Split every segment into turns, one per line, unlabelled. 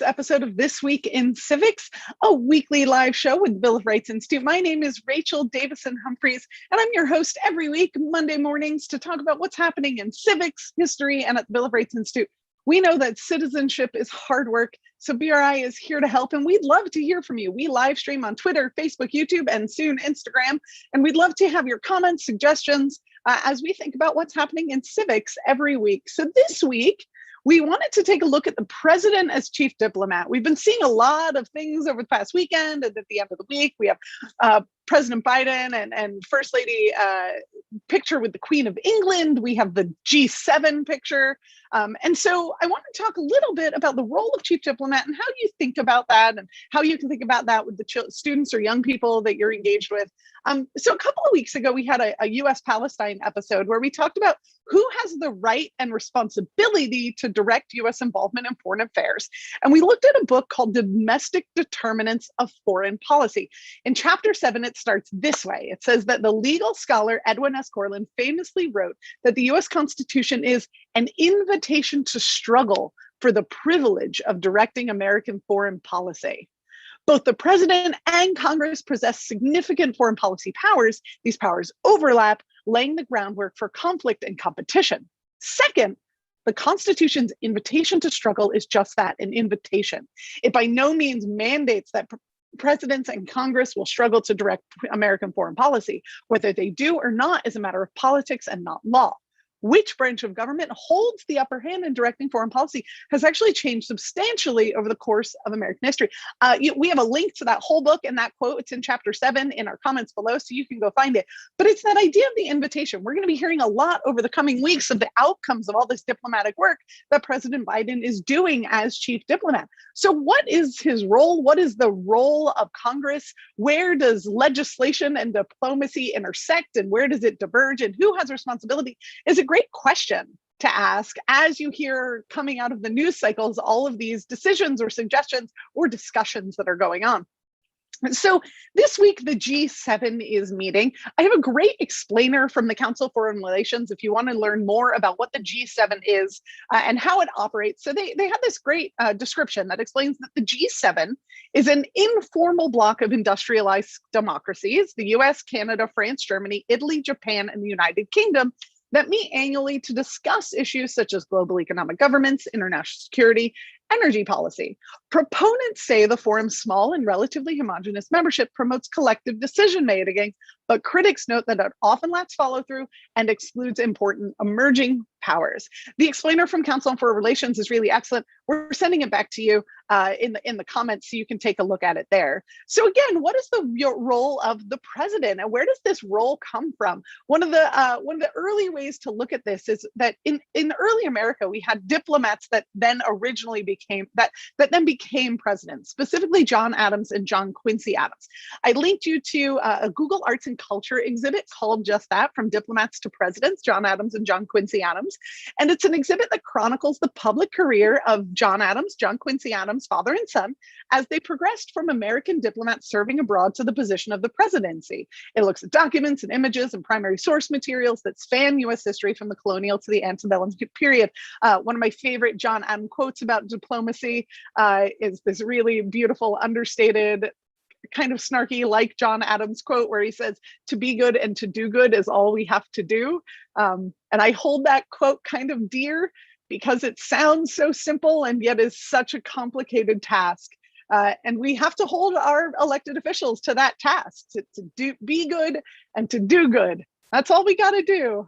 Episode of This Week in Civics, a weekly live show with the Bill of Rights Institute. My name is Rachel Davison-Humphreys, and I'm your host every week, Monday mornings, to talk about what's happening in civics, history, and at the Bill of Rights Institute. We know that citizenship is hard work, so BRI is here to help, and we'd love to hear from you. We live stream on Twitter, Facebook, YouTube, and soon Instagram, and we'd love to have your comments, suggestions, as we think about what's happening in civics every week. So this week, we wanted to take a look at the president as chief diplomat. We've been seeing a lot of things over the past weekend, and at the end of the week, we have President Biden and First Lady picture with the Queen of England. We have the G7 picture. And so I want to talk a little bit about the role of chief diplomat and how you think about that and how you can think about that with the students or young people that you're engaged with. So a couple of weeks ago, we had a US-Palestine episode where we talked about who has the right and responsibility to direct US involvement in foreign affairs. And we looked at a book called Domestic Determinants of Foreign Policy. In chapter 7, it starts this way. It says that the legal scholar Edwin S. Corlin famously wrote that the US Constitution is an invitation to struggle for the privilege of directing American foreign policy. Both the president and Congress possess significant foreign policy powers. These powers overlap, laying the groundwork for conflict and competition. Second, the Constitution's invitation to struggle is just that, an invitation. It by no means mandates that presidents and Congress will struggle to direct American foreign policy. Whether they do or not is a matter of politics and not law. Which branch of government holds the upper hand in directing foreign policy has actually changed substantially over the course of American history. We have a link to that whole book and that quote. It's in chapter 7 in our comments below, so you can go find it. But it's that idea of the invitation. We're going to be hearing a lot over the coming weeks of the outcomes of all this diplomatic work that President Biden is doing as chief diplomat. So what is his role? What is the role of Congress? Where does legislation and diplomacy intersect, and where does it diverge, and who has responsibility? Is a great question to ask as you hear coming out of the news cycles all of these decisions or suggestions or discussions that are going on. So this week, the G7 is meeting. I have a great explainer from the Council of Foreign Relations if you want to learn more about what the G7 is and how it operates. So they have this great description that explains that the G7 is an informal bloc of industrialized democracies, the US, Canada, France, Germany, Italy, Japan, and the United Kingdom, that meet annually to discuss issues such as global economic governance, international security, energy policy. Proponents say the forum's small and relatively homogenous membership promotes collective decision making, but critics note that it often lacks follow through and excludes important emerging powers. The explainer from Council on Foreign Relations is really excellent. We're sending it back to you in the comments so you can take a look at it there. So again, what is the role of the president, and where does this role come from? One of the early ways to look at this is that in early America, we had diplomats that then originally became presidents, specifically John Adams and John Quincy Adams. I linked you to a Google Arts and Culture exhibit called just that, From Diplomats to Presidents, John Adams and John Quincy Adams. And it's an exhibit that chronicles the public career of John Adams, John Quincy Adams, father and son, as they progressed from American diplomats serving abroad to the position of the presidency. It looks at documents and images and primary source materials that span US history from the colonial to the antebellum period. One of my favorite John Adams quotes about diplomacy is this really beautiful, understated, kind of snarky, like John Adams quote where he says, "To be good and to do good is all we have to do." And I hold that quote kind of dear because it sounds so simple and yet is such a complicated task. And we have to hold our elected officials to that task, to be good and to do good. That's all we got to do,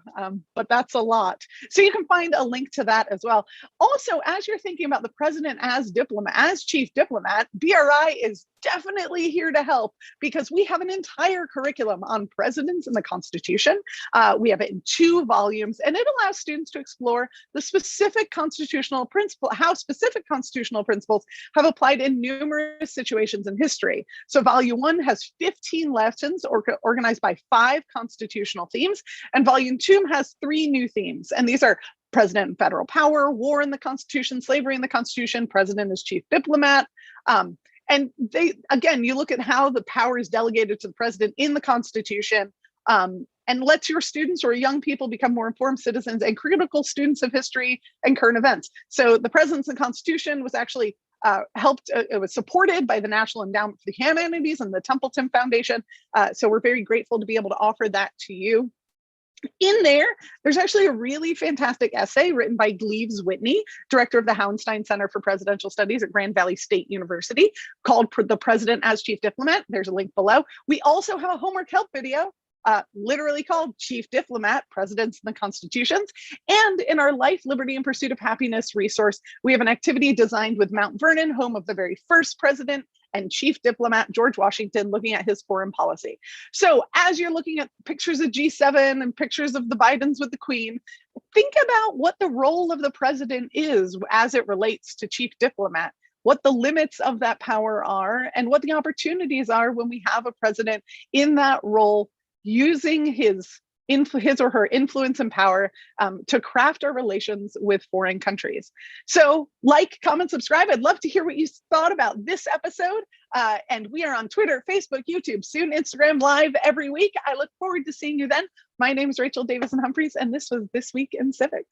but that's a lot. So you can find a link to that as well. Also, as you're thinking about the president as chief diplomat, BRI is definitely here to help because we have an entire curriculum on presidents and the Constitution. We have it in 2 volumes, and it allows students to explore the specific constitutional principle, how specific constitutional principles have applied in numerous situations in history. So volume 1 has 15 lessons organized by 5 constitutional themes, and volume 2 has 3 new themes. And these are president and federal power, war in the Constitution, slavery in the Constitution, president as chief diplomat. And they, again, you look at how the power is delegated to the president in the Constitution, and lets your students or young people become more informed citizens and critical students of history and current events. So the president's Constitution was actually it was supported by the National Endowment for the Humanities and the Templeton Foundation. So we're very grateful to be able to offer that to you. In there, there's actually a really fantastic essay written by Gleaves Whitney, director of the Hauenstein Center for Presidential Studies at Grand Valley State University, called The President as Chief Diplomat. There's a link below. We also have a homework help video, literally called Chief Diplomat, Presidents and the Constitutions. And in our Life, Liberty, and Pursuit of Happiness resource, we have an activity designed with Mount Vernon, home of the very first president and chief diplomat, George Washington, looking at his foreign policy. So as you're looking at pictures of G7 and pictures of the Bidens with the Queen, think about what the role of the president is as it relates to chief diplomat, what the limits of that power are, and what the opportunities are when we have a president in that role using his or her influence and power to craft our relations with foreign countries. So like, comment, subscribe. I'd love to hear what you thought about this episode. And we are on Twitter, Facebook, YouTube, soon Instagram Live every week. I look forward to seeing you then. My name is Rachel Davison Humphreys, and this was This Week in Civics.